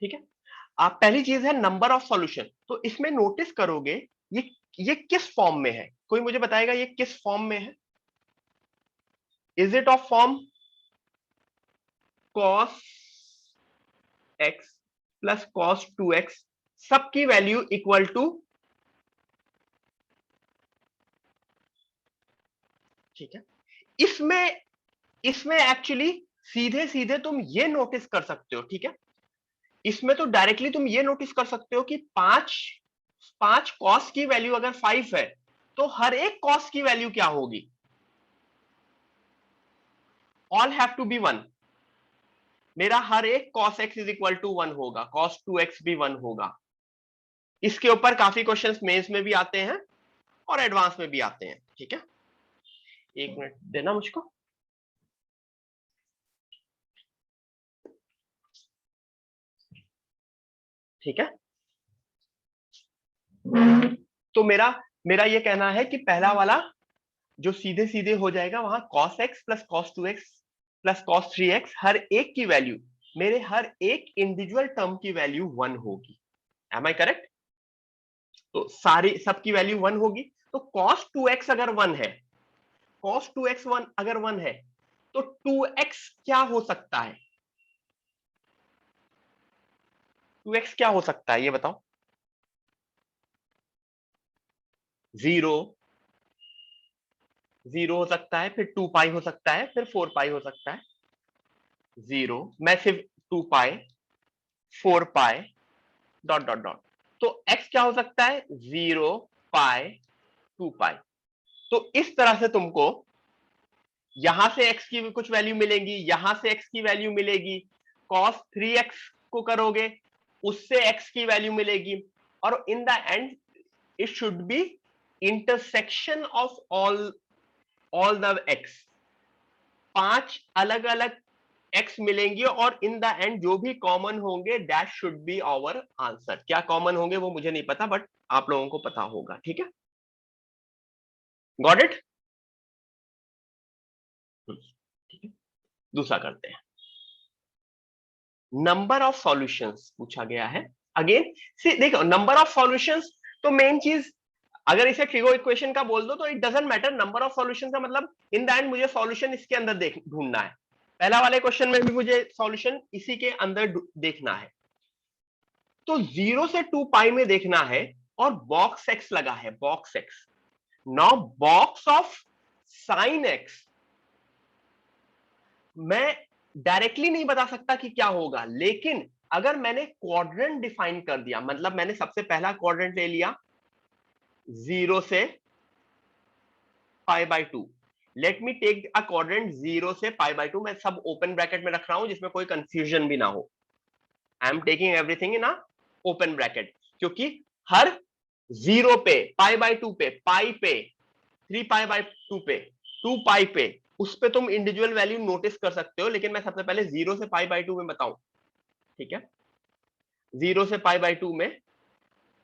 ठीक है। आप पहली चीज है नंबर ऑफ सॉल्यूशन, तो इसमें नोटिस करोगे ये किस फॉर्म में है, कोई मुझे बताएगा ये किस फॉर्म में है? Is it of form cos x plus cos 2x सबकी वैल्यू इक्वल टू, ठीक है। इसमें इसमें एक्चुअली सीधे सीधे तुम ये नोटिस कर सकते हो, ठीक है। इसमें तो डायरेक्टली तुम ये नोटिस कर सकते हो कि पांच पांच कॉस की वैल्यू अगर 5 है तो हर एक कॉस की वैल्यू क्या होगी? All have to be 1। मेरा हर एक cos x is equal to 1 होगा, cos 2x भी 1 होगा। इसके ऊपर काफी क्वेश्चंस मेंस में भी आते हैं और एडवांस में भी आते हैं, ठीक है। एक मिनट देना मुझको। ठीक है, तो मेरा मेरा ये कहना है कि पहला वाला जो सीधे सीधे हो जाएगा, वहां cos x plus cos 2x plus cos 3x हर एक की वैल्यू, मेरे हर एक इंडिविजुअल टर्म की वैल्यू 1 होगी। Am I correct? तो सारी सबकी वैल्यू 1 होगी। तो cos 2x अगर 1 है, cos 2x 1 अगर 1 है, तो 2x क्या हो सकता है? 2x क्या हो सकता है ये बताओ? 0 0 हो सकता है, फिर 2 पाई हो सकता है, फिर 4 पाई हो सकता है। 0 मैसिव 2 पाई 4 पाई डॉट डॉट डॉट। तो x क्या हो सकता है? 0 पाई 2 पाई। तो इस तरह से तुमको यहां से x की कुछ वैल्यू मिलेगी, यहां से x की वैल्यू मिलेगी, cos 3x को करोगे उससे x की वैल्यू मिलेगी, और in the and it should be intersection of all the x। 5 अलग अलग x मिलेंगे और इन द एंड जो भी कॉमन होंगे that should be our answer. क्या कॉमन होंगे वो मुझे नहीं पता, बट आप लोगों को पता होगा, ठीक है। Got it? ठीक है, दूसरा करते हैं। नंबर ऑफ सॉल्यूशंस पूछा गया है। अगेन देखो, नंबर ऑफ सॉल्यूशंस, तो मेन चीज अगर इसे ट्रिगो इक्वेशन का बोल दो तो it doesn't matter. Number of solution का मतलब इन द एंड मुझे सॉल्यूशन इसके अंदर देख ढूंढना है। पहला वाले क्वेश्चन में भी मुझे सॉल्यूशन इसी के अंदर देखना है। तो 0 से 2 पाई में देखना है, और बॉक्स एक्स लगा है, box x. Now box of sine x मैं डायरेक्टली नहीं बता सकता कि क्या होगा, लेकिन अगर मैंने क्वाड्रेंट डिफाइन कर दिया, मतलब मैंने सबसे पहला क्वाड्रेंट ले लिया 0 से pi by 2। Let me take a quadrant 0 से पाई बाय 2। मैं सब ओपन ब्रैकेट में रख रहा हूं जिसमें कोई कंफ्यूजन भी ना हो। I am taking everything in a open bracket, क्योंकि हर 0 पे, पाई बाय 2 पे, पाई पे, 3 पाई बाय 2 पे, 2 पाई पे, उस पे तुम इंडिविजुअल वैल्यू नोटिस कर सकते हो, लेकिन मैं सबसे पहले 0 से पाई बाय 2 में बताऊं, ठीक है। 0 से पाई बाय 2 में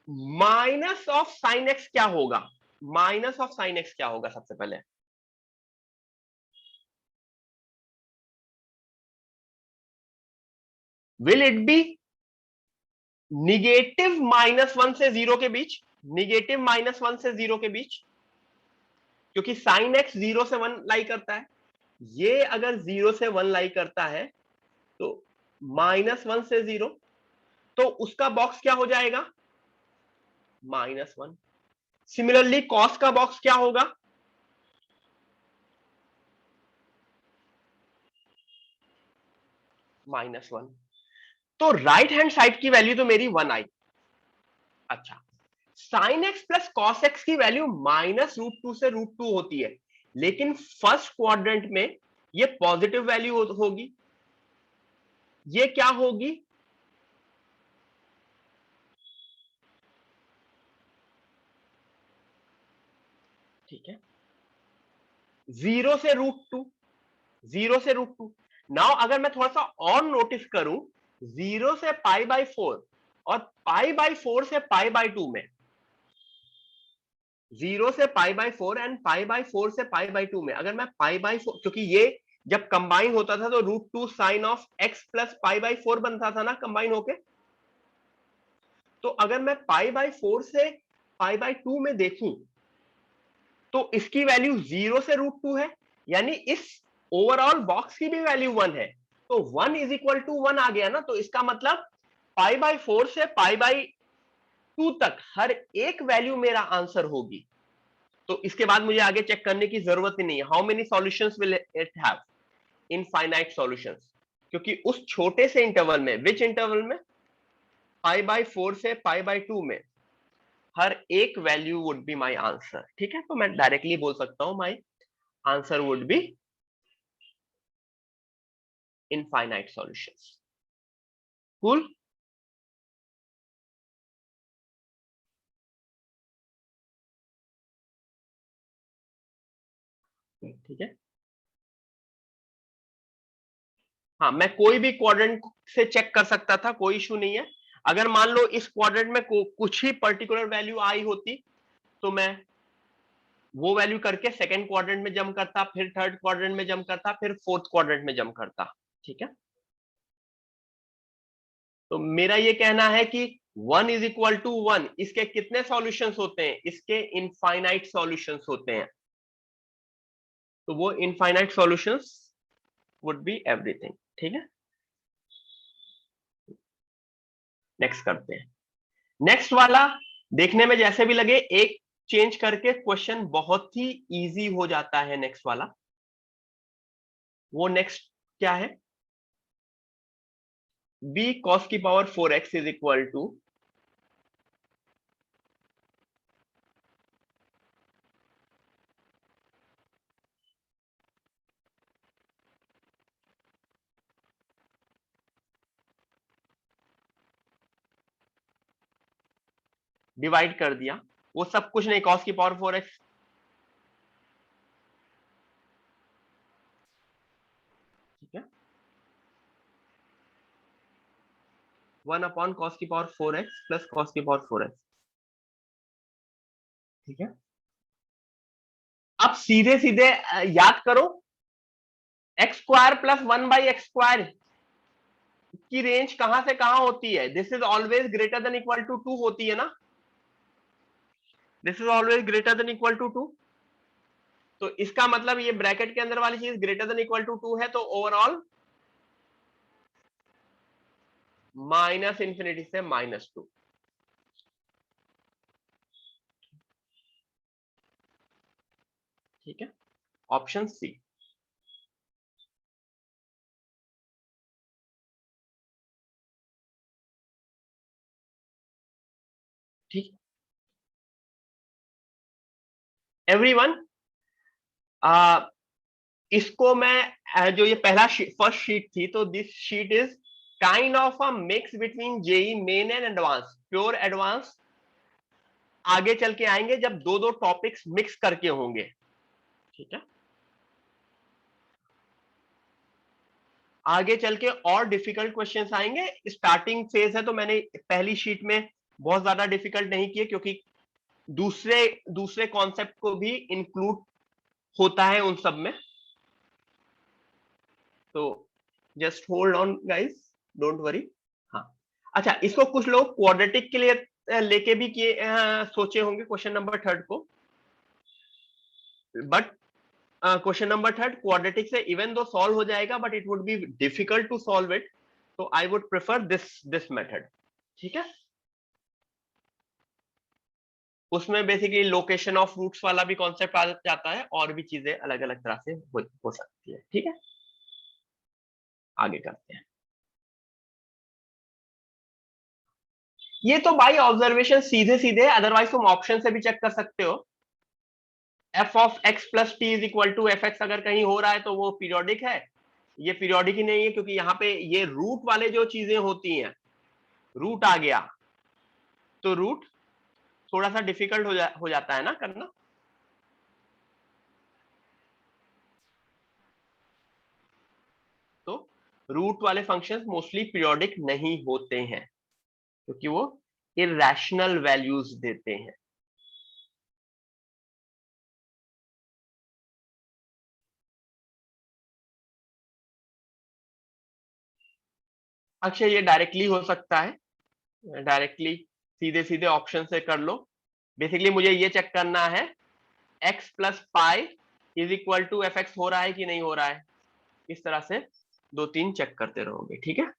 माइनस ऑफ साइन एक्स क्या होगा? माइनस ऑफ साइन एक्स क्या होगा सबसे पहले? विल इट बी निगेटिव -1 से 0 के बीच? निगेटिव -1 से 0 के बीच, क्योंकि साइन एक्स 0 से 1 लाई करता है। ये अगर 0 से 1 लाई करता है तो -1 से 0, तो उसका बॉक्स क्या हो जाएगा? -1। सिमिलरली कॉस का बॉक्स क्या होगा? -1। तो राइट हैंड साइड की वैल्यू तो मेरी 1 आई। अच्छा, sine x plus cos x की वैल्यू -√2 से √2 होती है, लेकिन फर्स्ट क्वाड्रेंट में ये पॉजिटिव वैल्यू होगी। ये क्या होगी? ठीक है, 0 से √2, 0 से √2। नाउ अगर मैं थोड़ा सा और नोटिस करूं, 0 से पाई बाय 4 और पाई बाय 4 से पाई बाय 2 में, 0 से pi by 4 and pi by 4 से पाई बाय 2 में, अगर मैं पाई बाय 4, क्योंकि ये जब कंबाइन होता था तो √2 sine of x plus pi by 4 बनता था ना कंबाइन होके, तो अगर मैं π/4 से π/2 में देखूं तो इसकी वैल्यू 0 से √2 है, यानी इस ओवरऑल बॉक्स की भी वैल्यू 1 है, तो 1 इज इक्वल टू 1 आ गया ना। तो इसका मतलब π/4 से π/2 तक हर एक वैल्यू मेरा आंसर होगी। तो इसके बाद मुझे आगे चेक करने की जरूरत ही नहीं है। How many solutions will it have? Infinite solutions, क्योंकि उस छोटे से इंटरवल में, विच इंटरवल में, π/4 से π/2 में हर एक value would be my answer. ठीक है, तो मैं डायरेक्टली बोल सकता हूं my answer would B infinite solutions. Cool. ठीक है, हाँ, मैं कोई भी क्वाड्रेंट से चेक कर सकता था, कोई इशू नहीं है। अगर मान लो इस क्वाड्रेंट में कुछ ही पर्टिकुलर वैल्यू आई होती तो मैं वो वैल्यू करके सेकंड क्वाड्रेंट में जंप करता, फिर थर्ड क्वाड्रेंट में जंप करता, फिर फोर्थ क्वाड्रेंट में जंप करता। ठीक है, तो मेरा ये कहना है कि 1 इज इक्वल टू 1, इसके कितने सॉल्यूशंस होते हैं? इसके इनफाइनाइट सॉल्यूशंस होते हैं। तो वो infinite solutions would be everything. ठीक है, नेक्स्ट करते हैं। नेक्स्ट वाला देखने में जैसे भी लगे, एक चेंज करके क्वेश्चन बहुत ही इजी हो जाता है नेक्स्ट वाला। वो नेक्स्ट क्या है? b cos की power 4x is equal to divide कर दिया, वो सब कुछ नहीं, cos की पावर 4x। ठीक है, 1 अपॉन cos की पावर 4x प्लस cos की पावर 4x। ठीक है, अब सीधे सीधे याद करो, एक्स स्क्वायर प्लस 1/x² की रेंज कहां से कहां होती है? This is always greater than equal to 2 होती है ना। This is always greater than equal to 2। तो इसका मतलब ये ब्रैकेट के अंदर वाली चीज ग्रेटर देन इक्वल टू 2 है, तो ओवरऑल माइनस इंफिनिटी से -2। ठीक है, ऑप्शन सी। ठीक, एवरीवन, इसको मैं जो ये पहला फर्स्ट शीट थी, तो this sheet is kind of a mix between JEE Main and advance, pure advance. आगे चल के आएंगे जब दो दो टॉपिक्स मिक्स करके होंगे। ठीक है, आगे चल के और डिफिकल्ट क्वेश्चंस आएंगे। स्टार्टिंग फेज है, तो मैंने पहली शीट में बहुत ज्यादा डिफिकल्ट नहीं किए, क्योंकि दूसरे दूसरे कॉन्सेप्ट को भी इंक्लूड होता है उन सब में। तो just hold on guys, don't worry. हाँ, अच्छा, इसको कुछ लोग क्वाड्रेटिक के लिए लेके भी किए, सोचे होंगे क्वेश्चन नंबर थर्ड को। But question number third quadratic से इवन दो सॉल्व हो जाएगा, but it would be difficult to solve it. तो I would prefer this method. ठीक है, उसमें बेसिकली लोकेशन ऑफ रूट्स वाला भी कॉन्सेप्ट आ जाता है, और भी चीजें अलग अलग तरह से हो सकती है। ठीक है, आगे करते हैं। ये तो बाई ऑब्जर्वेशन सीधे सीधे, अदरवाइज तुम ऑप्शन से भी चेक कर सकते हो। F of x plus T is equal to F x अगर कहीं हो रहा है तो वो पीरियोडिक है। ये पीरियोडिक ही नहीं है, क्योंकि यहाँ पे ये रूट वाले जो चीजें होती हैं, रूट आ गया तो रूट थोड़ा सा डिफिकल्ट हो जाता है ना करना। तो रूट वाले फंक्शंस मोस्टली पीरियोडिक नहीं होते हैं, क्योंकि वो इरेशनल वैल्यूज देते हैं। अच्छा, ये डायरेक्टली हो सकता है, डायरेक्टली सीधे सीधे ऑप्शन से कर लो। बेसिकली मुझे ये चेक करना है x plus pi is equal to F x हो रहा है कि नहीं हो रहा है। इस तरह से 2-3 चेक करते रहोगे, ठीक है।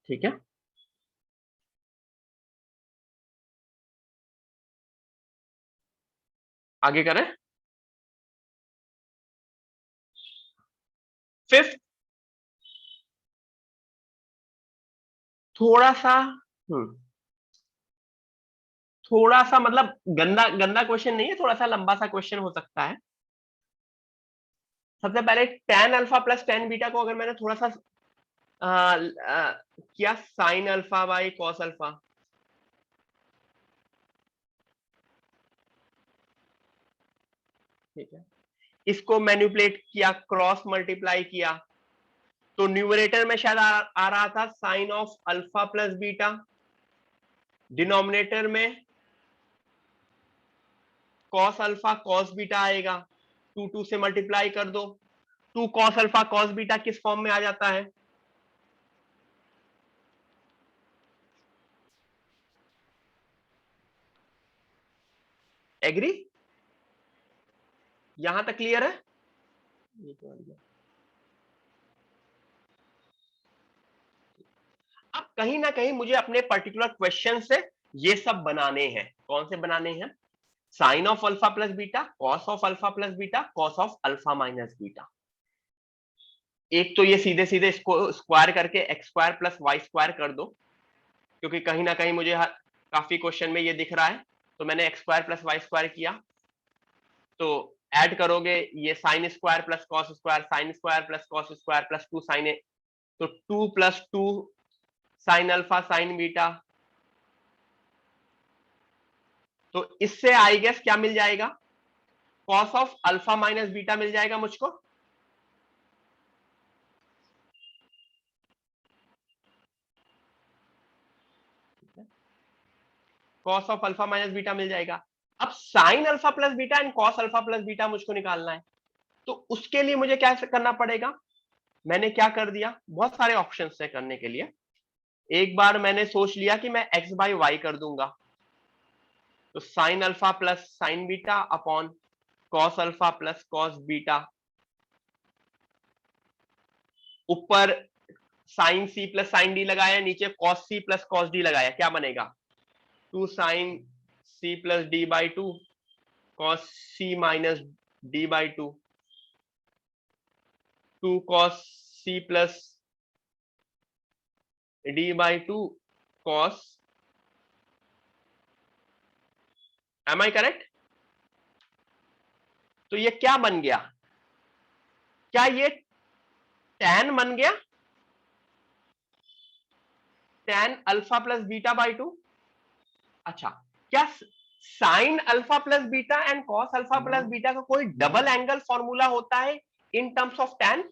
ठीक है। आगे करें। फिफ्थ, थोड़ा सा थोड़ा सा मतलब गंदा गंदा क्वेश्चन नहीं है, थोड़ा सा लंबा सा क्वेश्चन हो सकता है। सबसे पहले tan alpha plus tan beta को अगर मैंने थोड़ा सा किया sin alpha by cos alpha, ठीक है, इसको मैनिपुलेट किया, क्रॉस मल्टीप्लाई किया, तो न्यूमरेटर में शायद आ रहा था sine of alpha plus beta, denominator में कॉस अल्फा कॉस बीटा आएगा, 2 से मल्टीप्लाई कर दो, 2 कॉस अल्फा कॉस बीटा किस फॉर्म में आ जाता है? एग्री? यहां तक क्लियर है? अब कहीं ना कहीं मुझे अपने पर्टिकुलर क्वेश्चन से ये सब बनाने हैं। कौन से बनाने हैं? Sine of alpha plus beta, cos of alpha plus beta, cos of alpha minus beta. एक तो ये सीधे सीधे इसको स्क्वायर करके x square plus Y square कर दो, क्योंकि कहीं ना कहीं मुझे काफी क्वेश्चन में ये दिख रहा है, तो मैंने X square plus Y square किया। तो ऐड करोगे ये sine square plus cos square, sine square plus cos square plus 2 sine A, तो 2 plus 2 sine alpha sine beta. तो इससे आई गेस क्या मिल जाएगा? Cos of alpha minus beta मिल जाएगा मुझको। Cos of alpha minus beta मिल जाएगा। अब sine alpha plus beta and cos alpha plus beta मुझको निकालना है, तो उसके लिए मुझे क्या करना पड़ेगा? मैंने क्या कर दिया, बहुत सारे ऑप्शन है करने के लिए। एक बार मैंने सोच लिया कि मैं एक्स बाई वाई कर दूंगा, तो sine alpha plus sine beta upon cos alpha plus cos beta, ऊपर sine C plus sine D लगाया, नीचे cos C plus cos D लगाया, क्या बनेगा? 2 sine C plus D by 2 cos C minus D by 2, 2 cos C plus D by 2 cos, am I correct? तो ये क्या बन गया? क्या ये tan बन गया? tan alpha plus beta by 2। अच्छा, क्या sine alpha plus beta and cos alpha plus beta का कोई डबल एंगल फॉर्मूला होता है in terms of tan?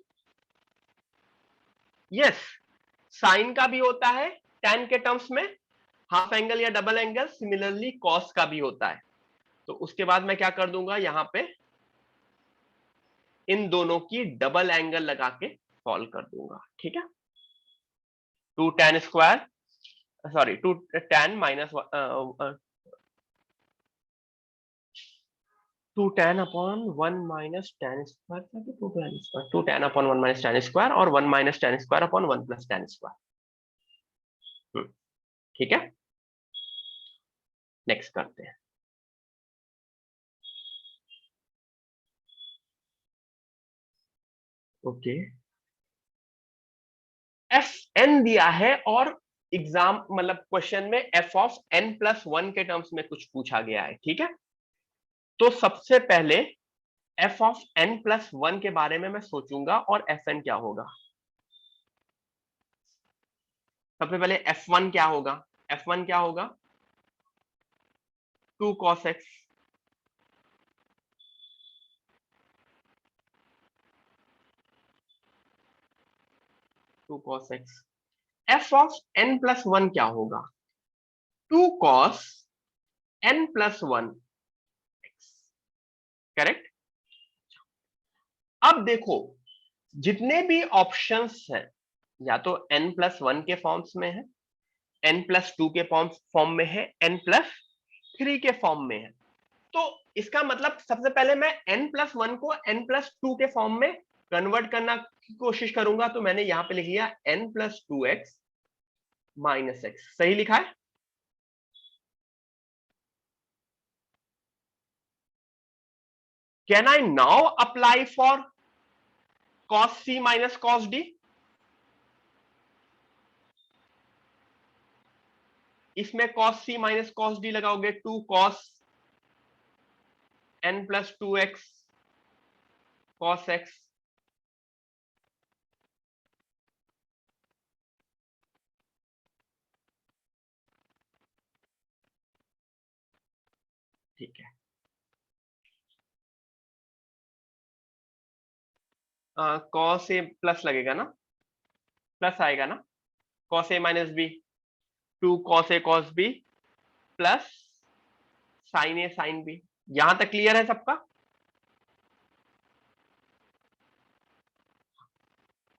Yes, sine का भी होता है tan के टर्म्स में हाफ एंगल या डबल एंगल, सिमिलरली कॉस का भी होता है। तो उसके बाद मैं क्या कर दूंगा, यहां पे इन दोनों की डबल एंगल लगा के सॉल्व कर दूंगा, ठीक है। 2 tan square, sorry 2 tan minus 2 tan upon 1 minus tan square, 2 tan upon 1 minus tan square और 1 minus tan square upon 1 plus tan square. ठीक है, नेक्स्ट करते हैं। ओके, एफ एन दिया है और एग्जाम मतलब क्वेश्चन में एफ ऑफ एन प्लस 1 के टर्म्स में कुछ पूछा गया है, ठीक है। तो सबसे पहले एफ ऑफ एन प्लस 1 के बारे में मैं सोचूंगा और एफ एन क्या होगा। सबसे पहले F1 क्या होगा? F1 क्या होगा? 2 cos x, f of n plus 1 क्या होगा? 2 cos n plus 1 x। Correct. अब देखो जितने भी ऑप्शंस हैं या तो n+1 के फॉर्म्स में है, n+2 के फॉर्म में है, n+3 के फॉर्म में है। तो इसका मतलब सबसे पहले मैं n+1 को n+2 के फॉर्म में कन्वर्ट करना की कोशिश करूंगा। तो मैंने यहां पे लिख लिया n+2x - x, सही लिखा है। Can I now apply for cos c - cos d? इसमें cos c - cos d लगाओगे 2 cos n+2x cos x, ठीक है। cos a प्लस लगेगा ना, प्लस आएगा ना, cos a - b 2 cos a cos b plus sin a sin b। यहां तक क्लियर है सबका?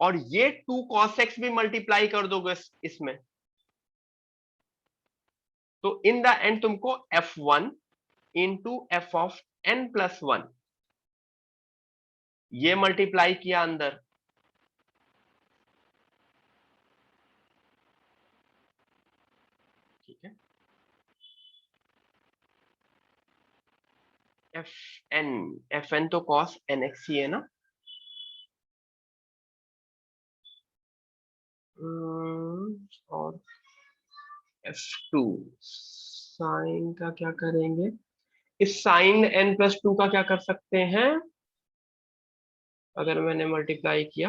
और ये 2 cos x भी मल्टीप्लाई कर दोगे इसमें, तो इन द एंड तुमको f1 into F of n+1 ये मल्टीप्लाई किया अंदर, ठीक है। fn तो cos nx ही है ना, और f2 साइन का क्या करेंगे, इस साइन n+2 का क्या कर सकते हैं, अगर मैंने मल्टीप्लाई किया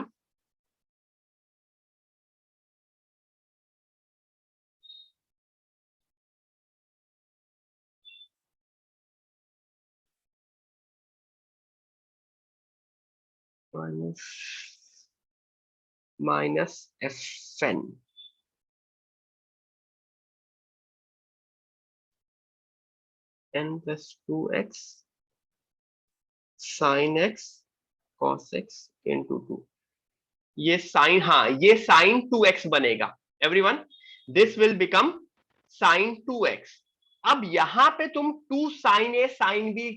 minus fn n+2x sin x cos x into 2, ये साइन, हाँ ये साइन 2x बनेगा everyone, this will become sine 2x। अब यहां पे तुम 2 साइन ए साइन बी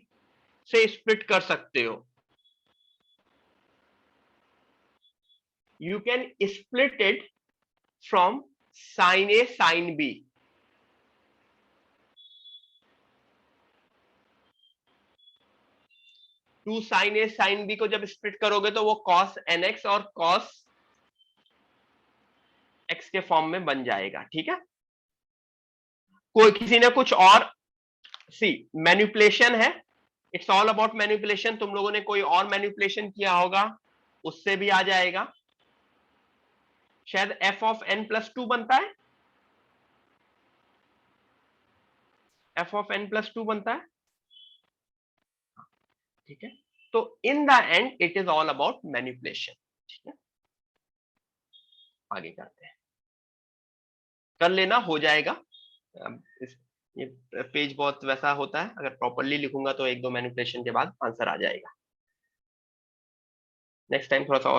से स्प्लिट कर सकते हो, you can split it from sine A sine B. 2 sine A sine B को जब स्प्लिट करोगे तो वो cos nx और cos x के फॉर्म में बन जाएगा, ठीक है। कोई किसी ने कुछ और, सी मैनिपुलेशन है, इट्स ऑल अबाउट मैनिपुलेशन। तुम लोगों ने कोई और मैनिपुलेशन किया होगा उससे भी आ जाएगा। शायद f ऑफ n+2 बनता है, f ऑफ n+2 बनता है, ठीक है। तो इन the and it is all about manipulation, ठीक है। आगे करते हैं, कर लेना हो जाएगा। ये पेज बहुत वैसा होता है, अगर प्रॉपरली लिखूंगा तो 1-2 मैनिपुलेशन के बाद आंसर आ जाएगा। नेक्स्ट टाइम थोड़ा सा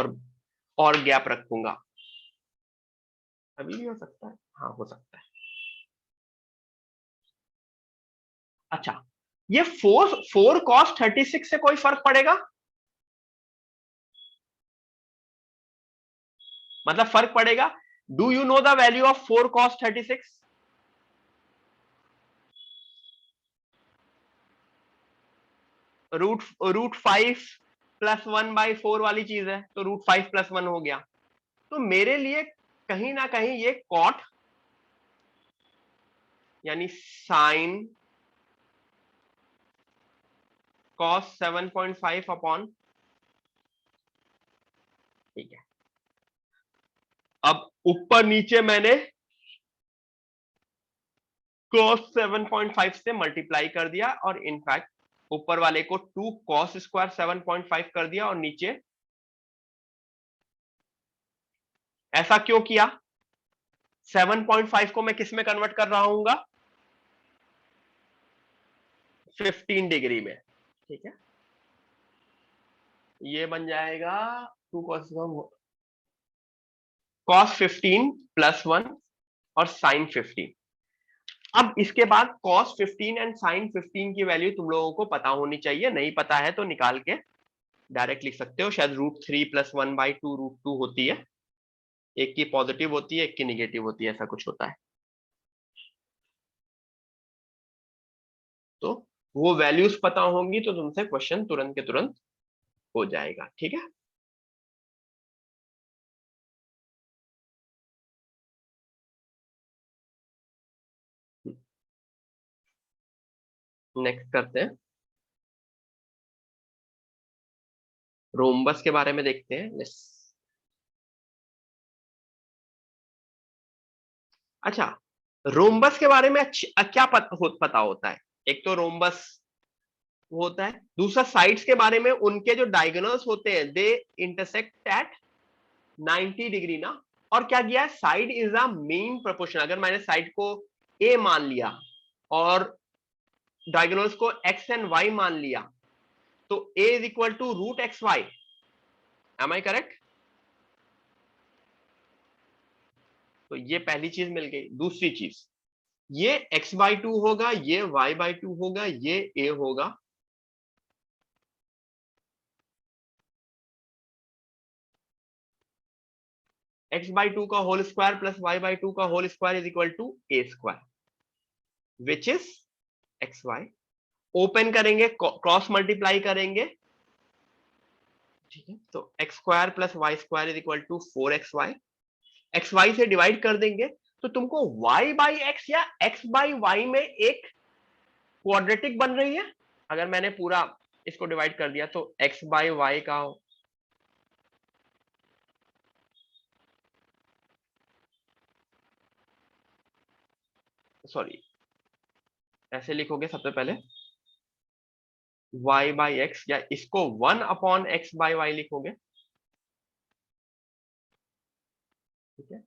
और गैप रखूंगा, अभी भी हो सकता है, हाँ हो सकता है। अच्छा, ये 4 cos 36 से कोई फर्क पड़ेगा, मतलब फर्क पड़ेगा। Do you know the value of 4 cos 36? Root 5 + 1/4 वाली चीज है, तो √5 + 1 हो गया। तो मेरे लिए कहीं ना कहीं ये कॉट यानी साइन cos 7.5 अपॉन, ठीक है। अब ऊपर नीचे मैंने cos 7.5 से मल्टीप्लाई कर दिया, और इनफैक्ट ऊपर वाले को 2 cos स्क्वायर 7.5 कर दिया, और नीचे ऐसा क्यों किया, 7.5 को मैं किस में कन्वर्ट कर रहा हूं, 15 डिग्री में, ठीक है। ये बन जाएगा 2 cos 15 +1 और sin 15। अब इसके बाद cos 15 एंड sin 15 की वैल्यू तुम लोगों को पता होनी चाहिए, नहीं पता है तो निकाल के डायरेक्ट लिख सकते हो। शायद √3 + 1/2 √2 होती है, एक की पॉजिटिव होती है एक की निगेटिव होती है, ऐसा कुछ होता है। तो वो वैल्यूज पता होंगी तो तुमसे क्वेश्चन तुरंत के तुरंत हो जाएगा, ठीक है। नेक्स्ट करते हैं, रोम्बस के बारे में देखते हैं। अच्छा, रोम्बस के बारे में क्या पता होता है? एक तो रोम्बस होता है, दूसरा साइड्स के बारे में, उनके जो डायगोनल्स होते हैं दे इंटरसेक्ट एट 90 डिग्री ना। और क्या किया है, side is a main proportion. अगर मैंने साइड को ए मान लिया और डायगोनल्स को एक्स एंड वाई मान लिया तो A is equal to √xy। Am I correct? तो ये पहली चीज मिल गई। दूसरी चीज, ये x/2 होगा, ये y/2 होगा, ये a होगा। x/2 का होल स्क्वायर प्लस y/2 का whole square is equal to a² which is xy। Open करेंगे, क्रॉस मल्टीप्लाई करेंगे, ठीक है। तो x² plus y² is equal to 4xy। xy से डिवाइड कर देंगे तो तुमको y/x या x/y में एक क्वाड्रेटिक बन रही है। अगर मैंने पूरा इसको डिवाइड कर दिया तो x/y का, सॉरी ऐसे लिखोगे सबसे पहले y/x, या इसको 1/x/y लिखोगे, ठीक है।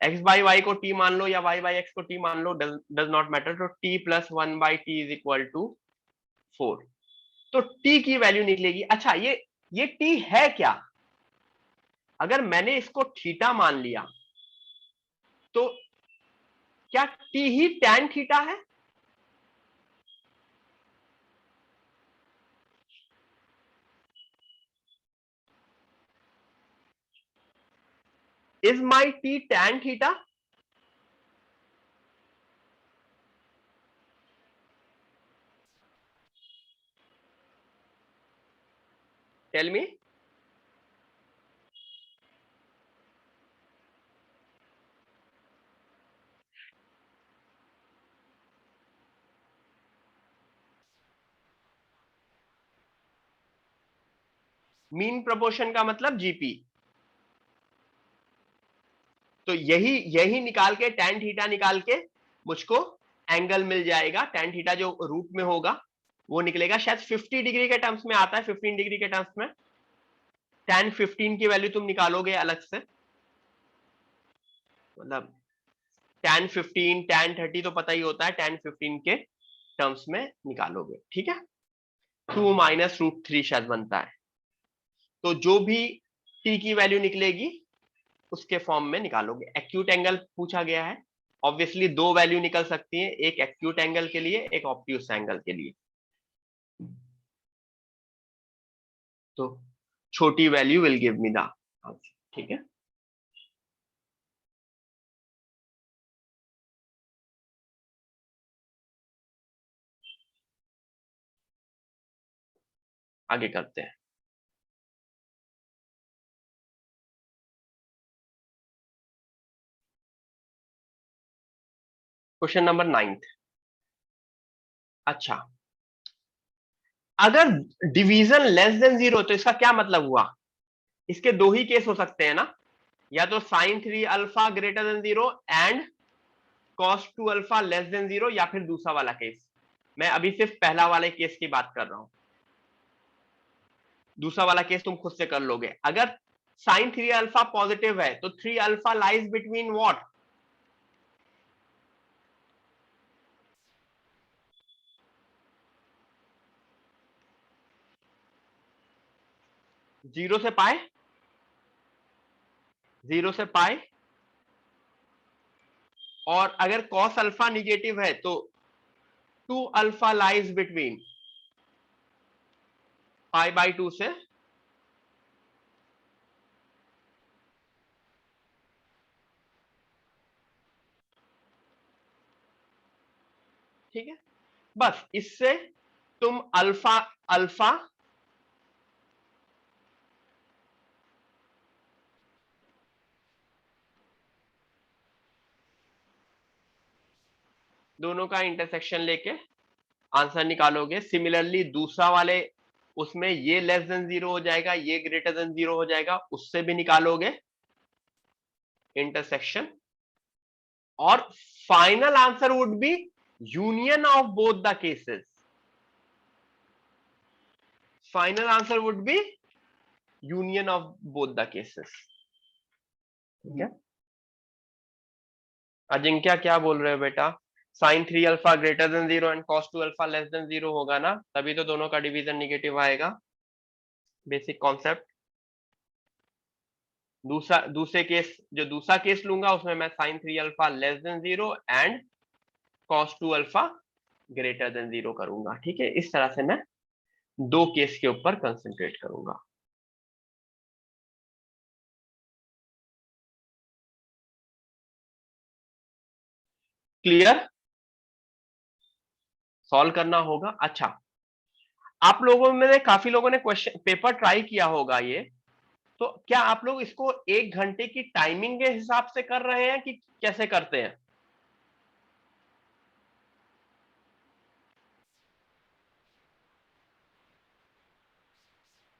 x/y को t मान लो या y/x को t मान लो, डज नॉट मैटर। तो t + 1/t is equal to 4। तो t की वैल्यू निकलेगी। अच्छा, ये t है क्या? अगर मैंने इसको थीटा मान लिया तो क्या t ही tan थीटा है? Is my t tan theta? Tell me. Mean proportion का मतलब जीपी। तो यही यही निकाल के tan थीटा निकाल के मुझको एंगल मिल जाएगा। tan थीटा जो रूट में होगा वो निकलेगा, शायद 50 डिग्री के टर्म्स में आता है, 15 डिग्री के टर्म्स में। tan 15 की वैल्यू तुम निकालोगे अलग से, मतलब tan 15 tan 30 तो पता ही होता है, tan 15 के टर्म्स में निकालोगे, ठीक है। 2 - √3 शायद बनता है। तो जो भी t की वैल्यू निकलेगी उसके फॉर्म में निकालोगे। एक्यूट एंगल पूछा गया है, ऑब्वियसली दो वैल्यू निकल सकती है, एक एक्यूट एंगल के लिए एक ऑब्ट्यूस एंगल के लिए। तो छोटी value will give me the answer, ठीक है। आगे करते हैं। Question number 9। अच्छा, अगर डिवीजन लेस देन 0 तो इसका क्या मतलब हुआ? इसके दो ही केस हो सकते हैं ना, या तो sin 3α greater than 0 and cos 2α less than 0, या फिर दूसरा वाला केस। मैं अभी सिर्फ पहला वाले केस की बात कर रहा हूं, दूसरा वाला केस तुम खुद से कर लोगे। अगर sin 3α पॉजिटिव है तो 3α लाइज बिटवीन व्हाट? 0 से पाई, 0 से पाई, और अगर cos अल्फा निगेटिव है तो 2 alpha lies between pi by 2 से ठीक है। बस इससे तुम अल्फा अल्फा दोनों का इंटरसेक्शन लेके आंसर निकालोगे। सिमिलरली दूसरा वाले उसमें ये लेस देन 0 हो जाएगा, ये ग्रेटर देन 0 हो जाएगा, उससे भी निकालोगे इंटरसेक्शन, और final answer would be union of both the cases. Final answer would be union of both the cases. ठीक है, अजिंक्य क्या बोल रहे हो बेटा? Sine 3 alpha greater than 0 and cos 2 alpha less than 0 होगा ना, तभी तो दोनों का डिवीजन निगेटिव आएगा। Basic concept. दूसरे केस, जो दूसरा केस लूंगा उसमें मैं sine 3 alpha less than 0 and cos 2 alpha greater than 0 करूंगा। ठीक है, इस तरह से मैं दो केस के ऊपर कंसंट्रेट करूंगा। क्लियर? सॉल्व करना होगा। अच्छा, आप लोगों में काफी लोगों ने क्वेश्चन पेपर ट्राई किया होगा ये, तो क्या आप लोग इसको 1 घंटे की टाइमिंग के हिसाब से कर रहे हैं कि कैसे करते हैं?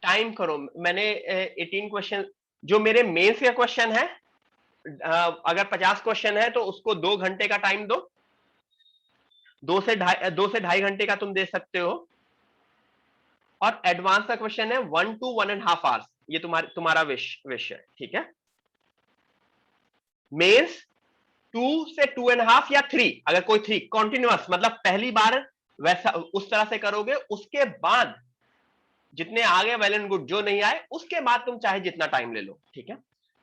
टाइम करो। मैंने 18 क्वेश्चन, जो मेरे मेंस का क्वेश्चन है, अगर 50 क्वेश्चन है तो उसको 2 घंटे का टाइम दो, 2 से ढाई घंटे का तुम दे सकते हो। और एडवांस का क्वेश्चन है 1 to 1.5 आवर्स, ये तुम्हारा विश है। ठीक है, मेंस 2 से 2.5 या 3, अगर कोई 3 कॉन्टिन्यूअस, मतलब पहली बार वैसा उस तरह से करोगे, उसके बाद जितने आ गए वेल एंड गुड, जो नहीं आए उसके बाद तुम चाहे जितना टाइम ले लो। ठीक है,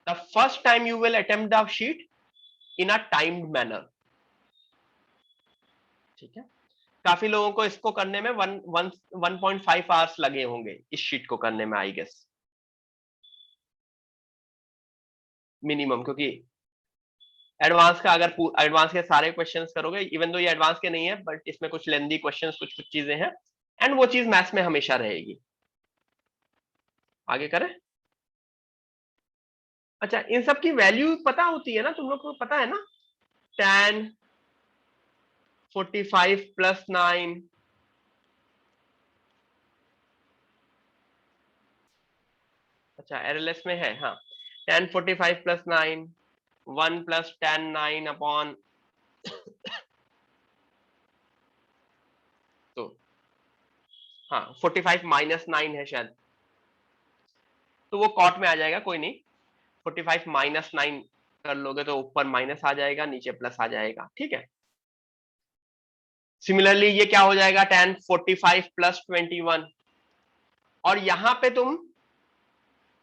the first time you will attempt the sheet in a timed manner. ठीक है, काफी लोगों को इसको करने में 1.5 आवर्स लगे होंगे इस शीट को करने में, आई गेस मिनिमम, क्योंकि एडवांस का, अगर एडवांस के सारे क्वेश्चंस करोगे, इवन दो ये एडवांस के नहीं है, बट इसमें कुछ लेंदी क्वेश्चंस, कुछ कुछ चीजें हैं, एंड वो चीज मैथ्स में हमेशा रहेगी। आगे करें? अच्छा, इन सब की वैल्यू पता होती है ना, तुम लोग को पता है ना? tan 45 प्लस 9, अच्छा एरएलएस में है, हाँ, tan 45 plus 9, 1 plus tan 9 upon, तो हाँ 45 माइनस 9 है शायद, तो वो कॉट में आ जाएगा, कोई नहीं। 45 माइनस 9 कर लोगे तो ऊपर माइनस आ जाएगा, नीचे प्लस आ जाएगा। ठीक है, सिमिलरली ये क्या हो जाएगा, tan 45 प्लस 21, और यहां पे तुम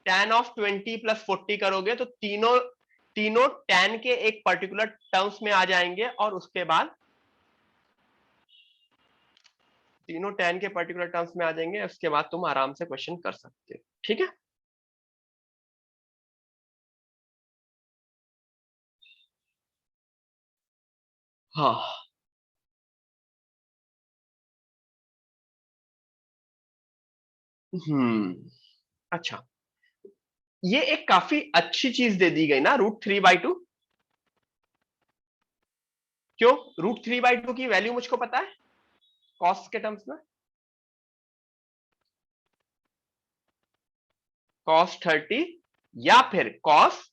tan ऑफ 20 प्लस 40 करोगे तो तीनों तीनों tan के एक पर्टिकुलर टर्म्स में आ जाएंगे, और उसके बाद तीनों tan के पर्टिकुलर टर्म्स में आ जाएंगे, उसके बाद तुम आराम से क्वेश्चन कर सकते हो। ठीक है, हाँ। अच्छा, ये एक काफी अच्छी चीज दे दी गई ना, √3/2। क्यों? √3/2 की वैल्यू मुझको पता है कॉस्ट के टर्म्स में, cos 30 या फिर cos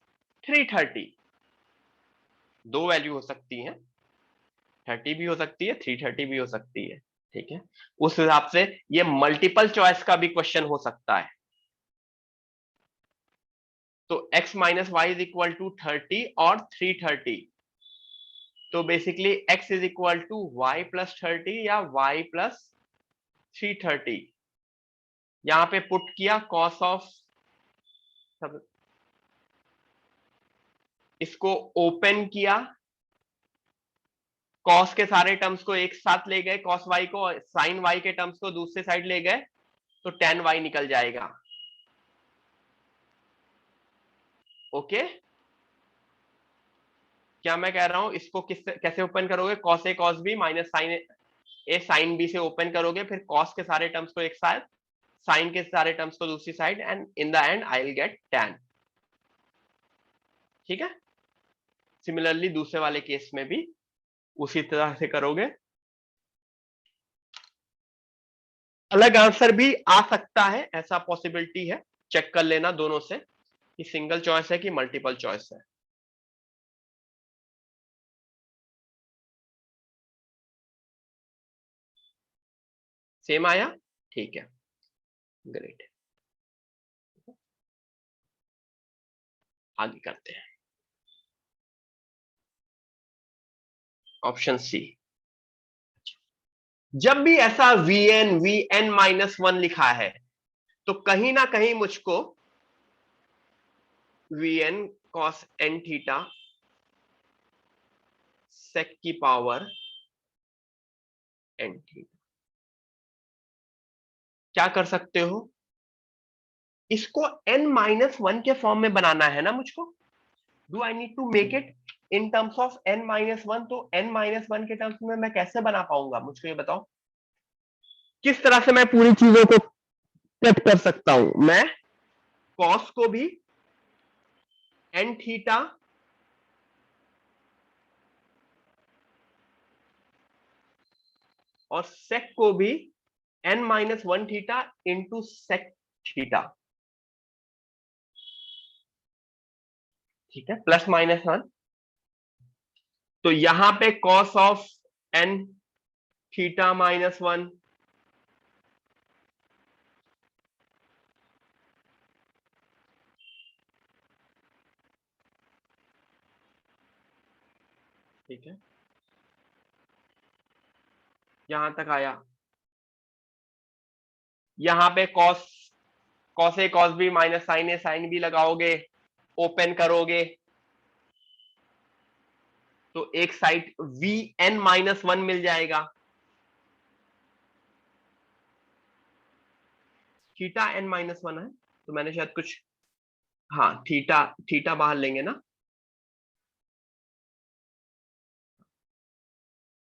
330, दो वैल्यू हो सकती हैं, 30 भी हो सकती है, 330 भी हो सकती है। ठीक है, उस हिसाब से ये मल्टीपल चॉइस का भी क्वेश्चन हो सकता है। तो x minus y is equal to 30 और 330, तो basically x is equal to y plus 30 या y प्लस 330, यहां पे पुट किया cos ऑफ सब इसको ओपन किया, कॉस के सारे टर्म्स को एक साथ ले गए, कॉस वाई को, साइन वाई के टर्म्स को दूसरे साइड ले गए, तो tan वाई निकल जाएगा। ओके, क्या मैं कह रहा हूं, इसको कैसे ओपन करोगे, cos A cos B minus sign A sine B से ओपन करोगे, फिर कॉस के सारे टर्म्स को एक साथ, साइन के सारे टर्म्स को दूसरी side, and in the and I will get tan। ठीक है, सिमिलरली दूसरे वाले केस में भी उसी तरह से करोगे। अलग आंसर भी आ सकता है, ऐसा पॉसिबिलिटी है, चेक कर लेना दोनों से कि सिंगल चॉइस है कि मल्टीपल चॉइस है। सेम आया, ठीक है, ग्रेट। आगे करते हैं, ऑप्शन सी। जब भी ऐसा वीएन -1 लिखा है तो कहीं ना कहीं मुझको V N cos N theta sec की पावर एन थीटा, क्या कर सकते हो, इसको n-1 के फॉर्म में बनाना है ना मुझको। Do I need to make it in terms of n-1? तो n-1 के टर्म्स में मैं कैसे बना पाऊंगा, मुझको ये बताओ, किस तरह से मैं पूरी चीजों को कट कर सकता हूं। मैं कॉस को भी एन थीटा और सेक को भी n-1 theta into sec theta, ठीक है, +-1। तो यहां पे कॉस ऑफ n थीटा -1 ठीक है, यहां तक आया। यहां पे cos A cos B minus sign A sine B लगाओगे, ओपन करोगे, तो एक साइड Vn-1 मिल जाएगा, थीटा n-1 है, तो मैंने शायद कुछ, हाँ थीटा थीटा बाहर लेंगे ना,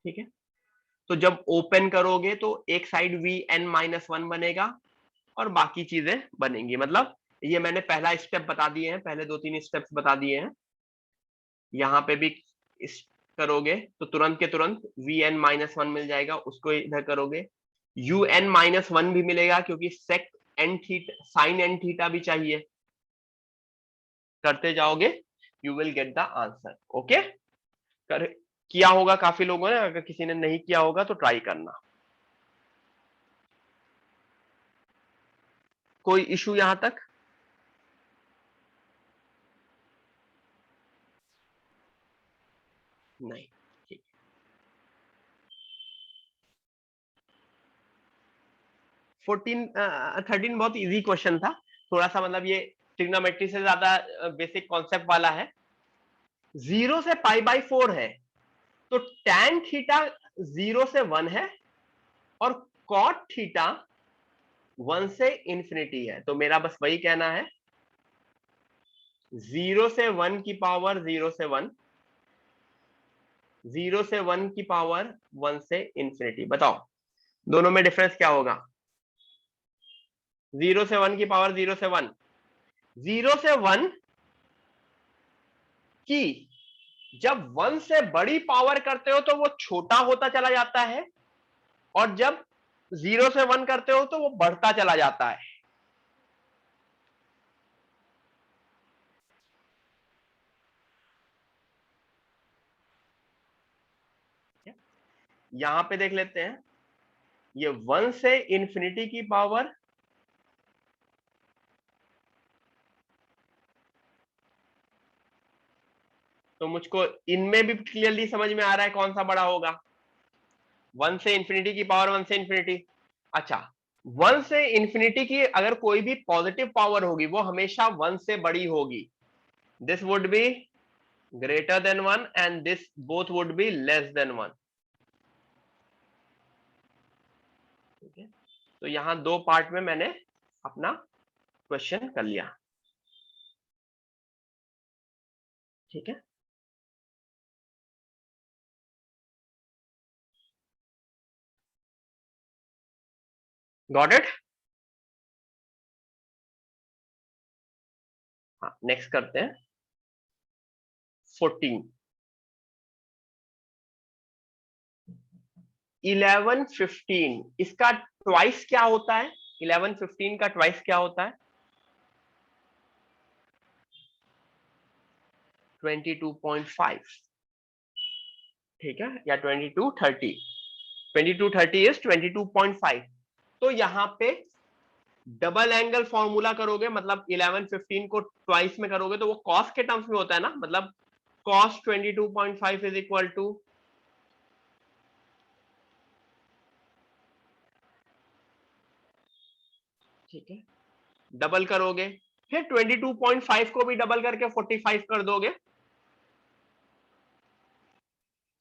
ठीक है। तो जब ओपन करोगे तो एक साइड Vn-1 बनेगा और बाकी चीजें बनेंगी, मतलब ये मैंने पहला स्टेप बता दिए हैं, पहले 2-3 स्टेप्स बता दिए हैं। यहां पे भी इस करोगे तो तुरंत के तुरंत Vn-1 मिल जाएगा, उसको इधर करोगे Un-1 भी मिलेगा, क्योंकि sec N theta sine N theta भी चाहिए, करते जाओगे you will get the answer. Okay, कर किया होगा काफी लोगों ने, अगर किसी ने नहीं किया होगा तो ट्राई करना। कोई इशू यहां तक? नहीं, ठीक। 13 बहुत इजी क्वेश्चन था, थोड़ा सा मतलब ये ट्रिग्नोमेट्री से ज्यादा बेसिक कॉन्सेप्ट वाला है। 0 से π/4 है, तो tan थीटा 0 से 1 है और cot थीटा 1 से इंफिनिटी है। तो मेरा बस वही कहना है, 0 से 1 की पावर 0 से 1, 0 से 1 की पावर 1 से इंफिनिटी। बताओ दोनों में डिफरेंस क्या होगा? 0 से 1 की पावर 0 से 1, 0 से 1 की जब 1 से बड़ी पावर करते हो तो वो छोटा होता चला जाता है, और जब 0 से 1 करते हो तो वो बढ़ता चला जाता है। यहां पे देख लेते हैं, ये 1 से इंफिनिटी की पावर तो मुझको इनमें भी क्लियरली समझ में आ रहा है कौन सा बड़ा होगा, 1 से इंफिनिटी की पावर 1 से इंफिनिटी। अच्छा, वन से इंफिनिटी की अगर कोई भी पॉजिटिव पावर होगी वो हमेशा वन से बड़ी होगी. This would be greater than one and this both would be less than one. ठीक है, तो यहां दो पार्ट में मैंने अपना क्वेश्चन कर लिया. ठीक है, गॉट इट. हाँ, नेक्स्ट करते हैं 14. 11 15 इसका ट्वाइस क्या होता है? 11 15 का ट्वाइस क्या होता है? 22.5. ठीक है, या 22 30. 22 30 इज 22.5. तो यहां पे डबल एंगल फॉर्मूला करोगे, मतलब 11 15 को ट्वाइस में करोगे तो वो कॉस के टर्म्स में होता है ना, मतलब cos 22.5 इज इक्वल टू, ठीक है, डबल करोगे, फिर 22.5 को भी डबल करके 45 कर दोगे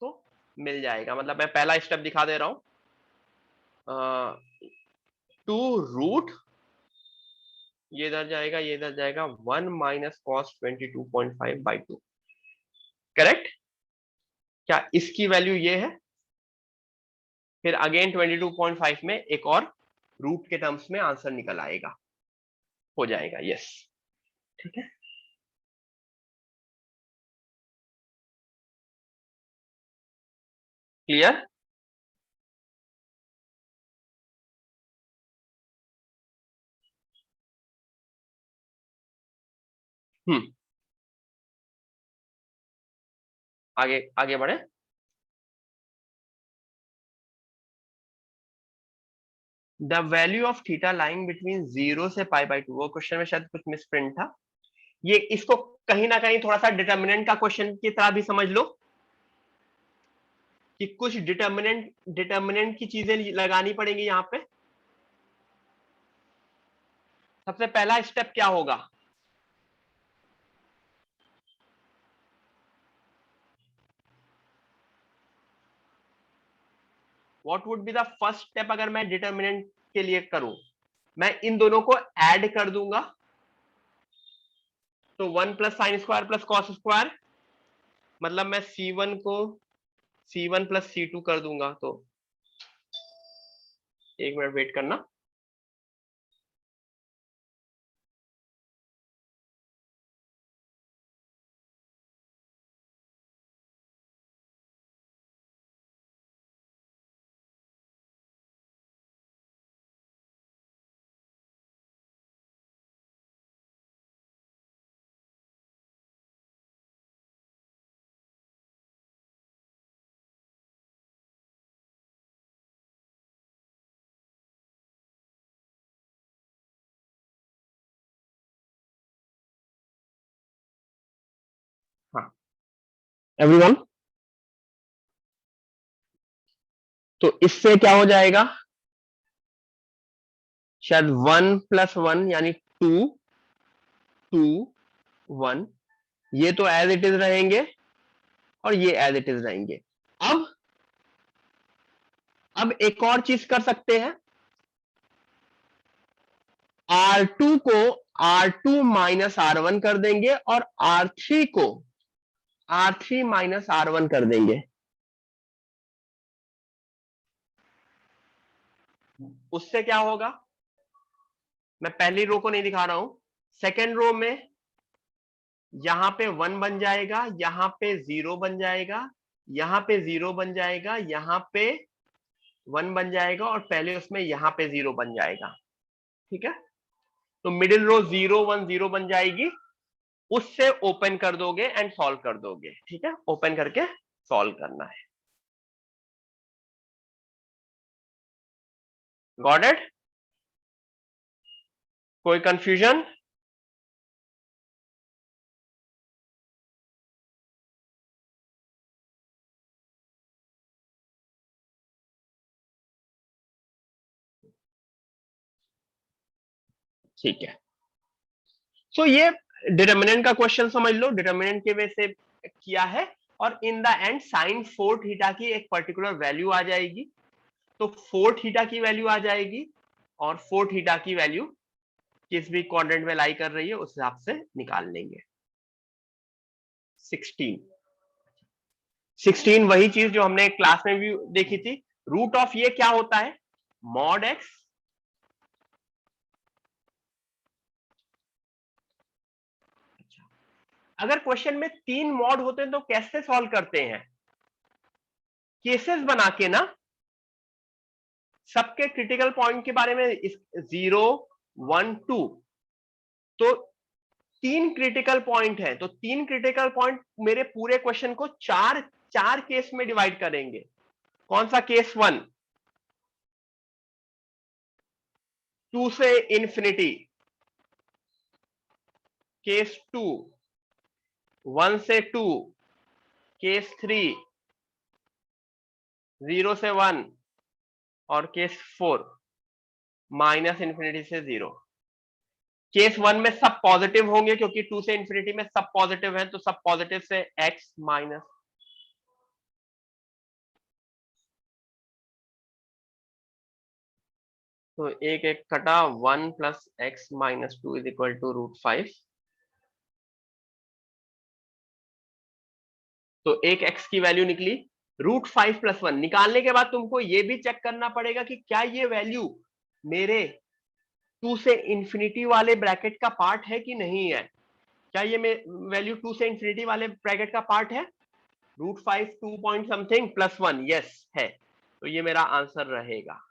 तो मिल जाएगा. मतलब मैं पहला स्टेप दिखा दे रहा हूं. 2 रूट, ये इधर जाएगा, ये इधर जाएगा, 1 माइनस कॉस 22.5/2. करेक्ट? क्या इसकी वैल्यू ये है? फिर अगेन 22.5 में एक और रूट के टर्म्स में आंसर निकल आएगा, हो जाएगा. यस, ठीक है. क्लियर? हम्म, आगे आगे बढ़े. The value of theta lying between 0 से π/2. वो क्वेश्चन में शायद कुछ मिस प्रिंट था. ये इसको कहीं ना कहीं थोड़ा सा डिटर्मिनेंट का क्वेश्चन की तरह भी समझ लो कि कुछ डिटर्मिनेंट की चीजें लगानी पड़ेंगी यहां पे. सबसे पहला स्टेप क्या होगा? What would be the first step अगर मैं डिटर्मिनेंट के लिए करूं? मैं इन दोनों को ऐड कर दूंगा, तो 1 plus sign square plus cos square, मतलब मैं C1 को C1 प्लस C2 कर दूंगा. तो एक मिनट वेट करना. हाँ, एवरीवन, तो इससे क्या हो जाएगा? शायद 1 प्लस 1 यानी 2 2 1, ये तो एज इट इज रहेंगे और ये एज इट इज रहेंगे. अब एक और चीज कर सकते हैं. R2 को R2 माइनस R1 कर देंगे और R3 को R3 माइनस R1 कर देंगे. उससे क्या होगा? मैं पहली रो को नहीं दिखा रहा हूं, सेकेंड रो में यहां पे 1 बन जाएगा, यहां पे 0 बन जाएगा, यहां पे 0 बन जाएगा, यहां पे 1 बन जाएगा और पहले उसमें यहां पे 0 बन जाएगा. ठीक है, तो मिडिल रो 0 1 0 बन जाएगी. उससे ओपन कर दोगे एंड सॉल्व कर दोगे. ठीक है, ओपन करके सॉल्व करना है. Got it? कोई कंफ्यूजन? ठीक है। सो ये डिटर्मिनेंट का क्वेश्चन समझ लो, डिटर्मिनेंट के वे से किया है, और in the end sine 4 theta की एक पर्टिकुलर वैल्यू आ जाएगी, तो 4 थीटा की वैल्यू आ जाएगी, और 4 थीटा की वैल्यू किस भी क्वाड्रेंट में लाई कर रही है उस हिसाब से निकाल लेंगे। 16 वही चीज जो हमने क्लास में भी देखी थी। रूट ऑफ ये क्या होता है, मॉड एक्स अगर क्वेश्चन में 3 मॉड होते हैं तो कैसे सॉल्व करते हैं, केसेस बना के ना, सबके क्रिटिकल पॉइंट के बारे में 0 1 2, तो 3 क्रिटिकल पॉइंट है, तो 3 क्रिटिकल पॉइंट मेरे पूरे क्वेश्चन को चार केस में डिवाइड करेंगे। कौन सा केस 1, 2 से इंफिनिटी, केस 2 1 से 2, केस 3 0 से 1, और केस 4 माइनस इंफिनिटी से 0। केस 1 में सब पॉजिटिव होंगे क्योंकि 2 से इंफिनिटी में सब पॉजिटिव है, तो सब पॉजिटिव से x माइनस, तो एक एक कटा 1 plus x minus 2 is equal to √5। तो एक x की वैल्यू निकली √5 + 1। निकालने के बाद तुमको ये भी चेक करना पड़ेगा कि क्या ये वैल्यू मेरे 2 से इंफिनिटी वाले ब्रैकेट का पार्ट है कि नहीं है। क्या ये वैल्यू 2 से इंफिनिटी वाले ब्रैकेट का पार्ट है, √5 2 पॉइंट समथिंग + 1, यस है, तो ये मेरा आंसर रहेगा।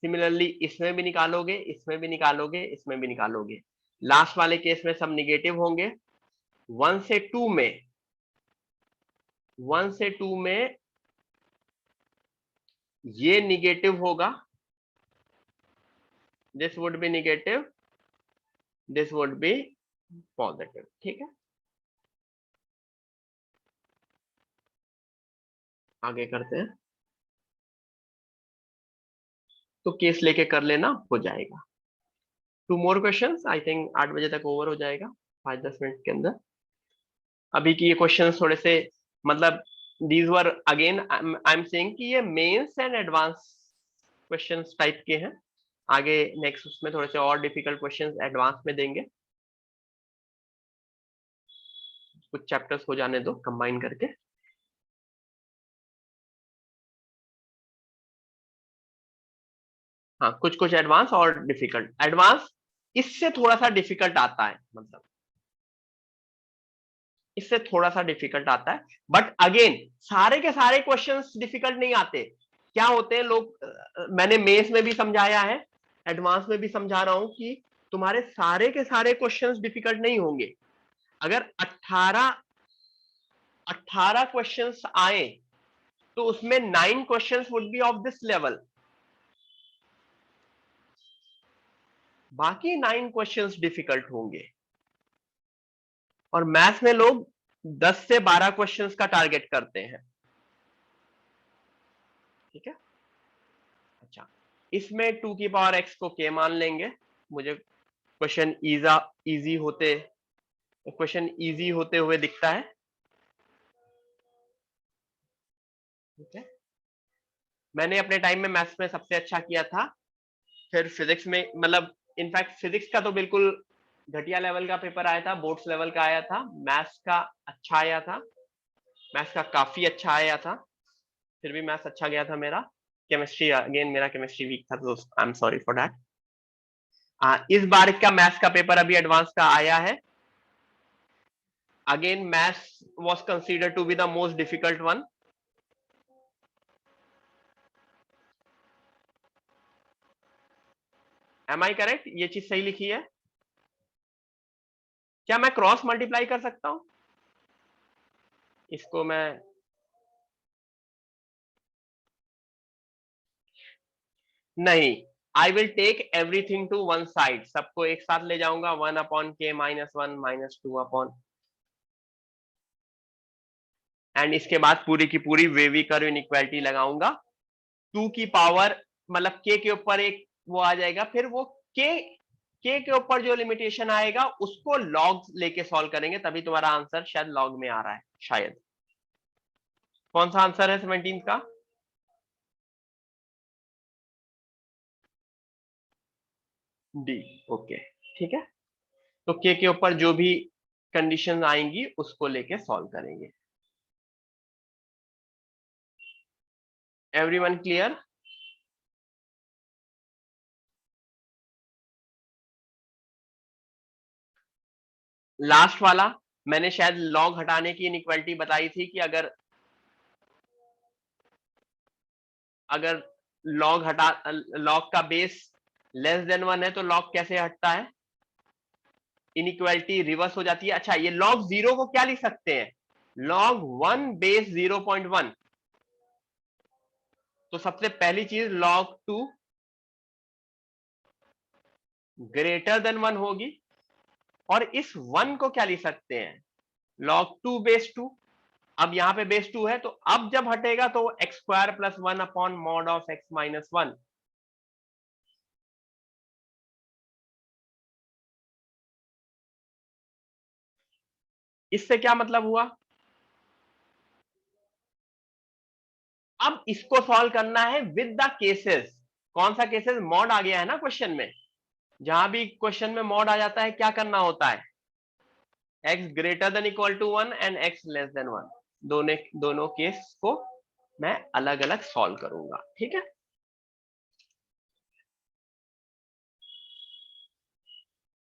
सिमिलरली इसमें भी निकालोगे, इसमें भी निकालोगे, इसमें भी निकालोगे, लास्ट वाले केस में सब निगेटिव होंगे। 1 से 2 में ये निगेटिव होगा, this would be negative, this would be positive. ठीक है, आगे करते हैं, तो केस लेके कर लेना, हो जाएगा। 2 मोर क्वेश्चंस, आई थिंक 8 बजे तक ओवर हो जाएगा, 5-10 मिनट के अंदर। अभी की ये क्वेश्चंस थोड़े से मतलब these were again I am saying कि ये Mains and advance questions type के हैं। आगे नेक्स्ट उसमें थोड़े से और डिफिकल्ट क्वेश्चंस एडवांस में देंगे, कुछ चैप्टर्स हो जाने दो कंबाइन करके। हाँ, कुछ कुछ एडवांस और डिफिकल्ट, एडवांस इससे थोड़ा सा डिफिकल्ट आता है, मतलब इससे थोड़ा सा डिफिकल्ट आता है, बट अगेन सारे के सारे क्वेश्चंस डिफिकल्ट नहीं आते। क्या होते हैं लोग, मैंने मेंस में भी समझाया है, एडवांस में भी समझा रहा हूं कि तुम्हारे सारे के सारे क्वेश्चंस डिफिकल्ट नहीं होंगे। अगर 18 क्वेश्चंस आए तो उसमें 9 questions would be of this level, बाकी 9 क्वेश्चंस डिफिकल्ट होंगे। और मैथ्स में लोग 10 से 12 क्वेश्चंस का टारगेट करते हैं। ठीक है, अच्छा, इसमें 2 की पावर x को k मान लेंगे। मुझे क्वेश्चन इजी होते हुए दिखता है। ठीक है, मैंने अपने टाइम में मैथ्स में सबसे अच्छा किया था, फिर फिजिक्स में, मतलब इनफैक्ट फिजिक्स का तो बिल्कुल घटिया लेवल का पेपर आया था, बोर्ड्स लेवल का आया था। मैथ्स का अच्छा आया था, मैथ्स का काफी अच्छा आया था, फिर भी मैथ्स अच्छा गया था मेरा। केमिस्ट्री अगेन मेरा केमिस्ट्री वीक था, तो I am sorry for that. इस बार का मैथ्स का पेपर अभी एडवांस का आया है। Again maths was considered to be the most difficult one. Am I correct, ये चीज सही लिखी है। क्या मैं क्रॉस मल्टीप्लाई कर सकता हूं इसको? मैं नहीं, I will take everything to one side, सबको एक साथ ले जाऊंगा, 1/k -1 -2 एंड इसके बाद पूरी की पूरी वेवी कर्व इनइक्वालिटी लगाऊंगा। 2 की पावर मतलब k के ऊपर एक वो आ जाएगा, फिर वो के ऊपर जो लिमिटेशन आएगा उसको लॉग लेके सॉल्व करेंगे, तभी तुम्हारा आंसर शायद लॉग में आ रहा है शायद। कौन सा आंसर है 17 का? डी। ओके ठीक है, तो के ऊपर जो भी कंडीशन आएंगी उसको लेके सॉल्व करेंगे। Everyone clear? लास्ट वाला मैंने शायद लॉग हटाने की इनइक्वालिटी बताई थी कि अगर लॉग का बेस लेस देन 1 है तो लॉग कैसे हटता है? इनइक्वालिटी रिवर्स हो जाती है। अच्छा, ये लॉग 0 को क्या लिख सकते हैं? Log 1 base 0.1। तो सबसे पहली चीज लॉग 2 ग्रेटर देन 1 होगी, और इस 1 को क्या लिख सकते हैं? Log 2 base 2। अब यहां पे बेस 2 है, तो अब जब हटेगा तो x square plus 1 upon mod of x minus 1। इससे क्या मतलब हुआ? अब इसको सॉल्व करना है विद द केसेस। कौन सा केसेस? मॉड आ गया है ना क्वेश्चन में। जहां भी क्वेश्चन में मॉड आ जाता है क्या करना होता है? x greater than equal to 1 and x less than 1, दोनों दोनों केस को मैं अलग अलग सॉल्व करूंगा। ठीक है,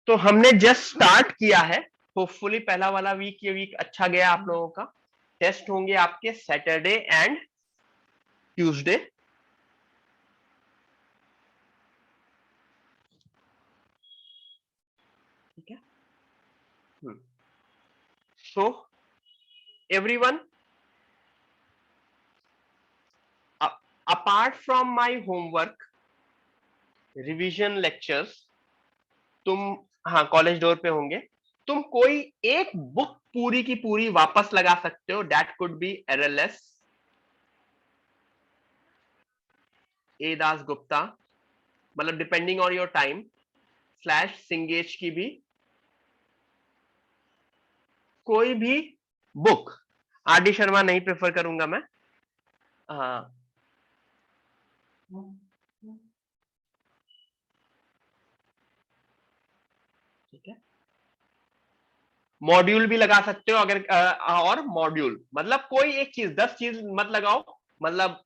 तो हमने जस्ट स्टार्ट किया है। होपफुली पहला वाला वीक, ये वीक अच्छा गया आप लोगों का। टेस्ट होंगे आपके सैटरडे एंड ट्यूसडे। ठीक है, so everyone, apart from my homework revision lectures, तुम, हाँ कॉलेज डोर पे होंगे, तुम कोई एक बुक पूरी की पूरी वापस लगा सकते हो। दैट कुड बी एरएलएस, ए दास गुप्ता, मतलब depending on your time, slash Cengage की भी कोई भी बुक। आर डी शर्मा नहीं प्रेफर करूंगा मैं। हाँ, ठीक है, मॉड्यूल भी लगा सकते हो अगर और मॉड्यूल मतलब कोई एक चीज, 10 चीज मत लगाओ, मतलब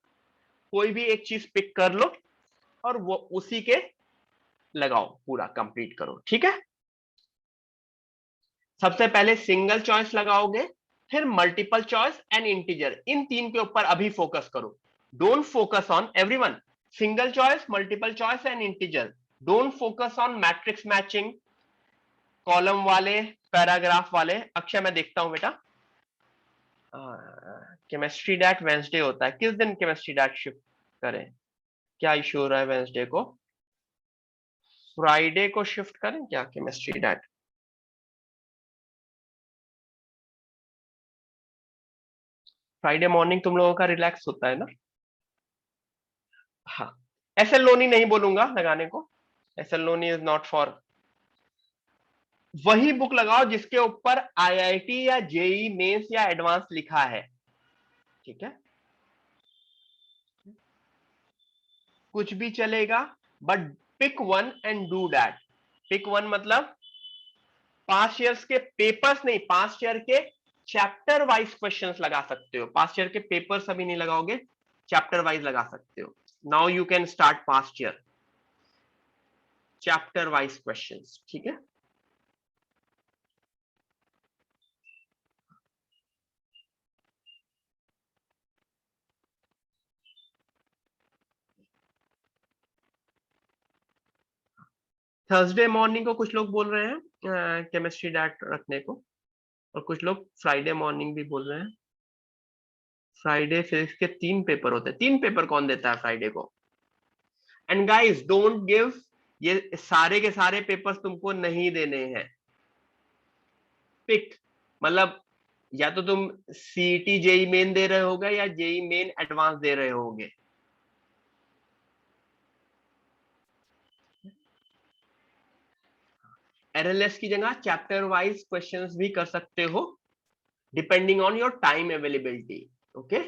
कोई भी एक चीज पिक कर लो और वो उसी के लगाओ, पूरा कंप्लीट करो। ठीक है, सबसे पहले सिंगल चॉइस लगाओगे, फिर मल्टीपल चॉइस एंड इंटीजर, इन तीन के ऊपर अभी फोकस करो। Don't focus on everyone single choice, multiple choice and integer. Don't focus on matrix matching, column वाले, पैराग्राफ वाले। अक्षय मैं देखता हूं बेटा, केमिस्ट्री डैट वेंसडे होता है, किस दिन केमिस्ट्री डैट शिफ्ट करें? क्या इशू हो रहा है वेंसडे को? फ्राइडे को शिफ्ट करें क्या केमिस्ट्री डैट? फ्राइडे मॉर्निंग तुम लोगों का रिलैक्स होता है ना? हाँ, एस एल लोनी नहीं बोलूंगा लगाने को, S L Loni is not for. वही बुक लगाओ जिसके ऊपर आईआईटी या जेई मेंस या एडवांस लिखा है। ठीक है, कुछ भी चलेगा, but pick one and do that. Pick one मतलब 5 ईयर्स के पेपर्स नहीं, 5 ईयर के चैप्टर वाइज क्वेश्चंस लगा सकते हो। 5 ईयर के पेपर्स अभी नहीं लगाओगे, चैप्टर वाइज लगा सकते हो। Now you can start 5 year chapter wise questions. ठीक है, थर्सडे मॉर्निंग को कुछ लोग बोल रहे हैं केमिस्ट्री डैट रखने को, और कुछ लोग फ्राइडे मॉर्निंग भी बोल रहे हैं। फ्राइडे फिजिक्स के 3 पेपर होते हैं, 3 पेपर कौन देता है फ्राइडे को? एंड गाइस डोंट गिव, ये सारे के सारे पेपर्स तुमको नहीं देने हैं। पिक, मतलब या तो तुम सीईटी जेई मेन दे रहे होगे या जेई मेन एडवांस दे रहे होगे। एरएलएस की जगह चैप्टर वाइज क्वेश्चंस भी कर सकते हो depending on your time availability. Okay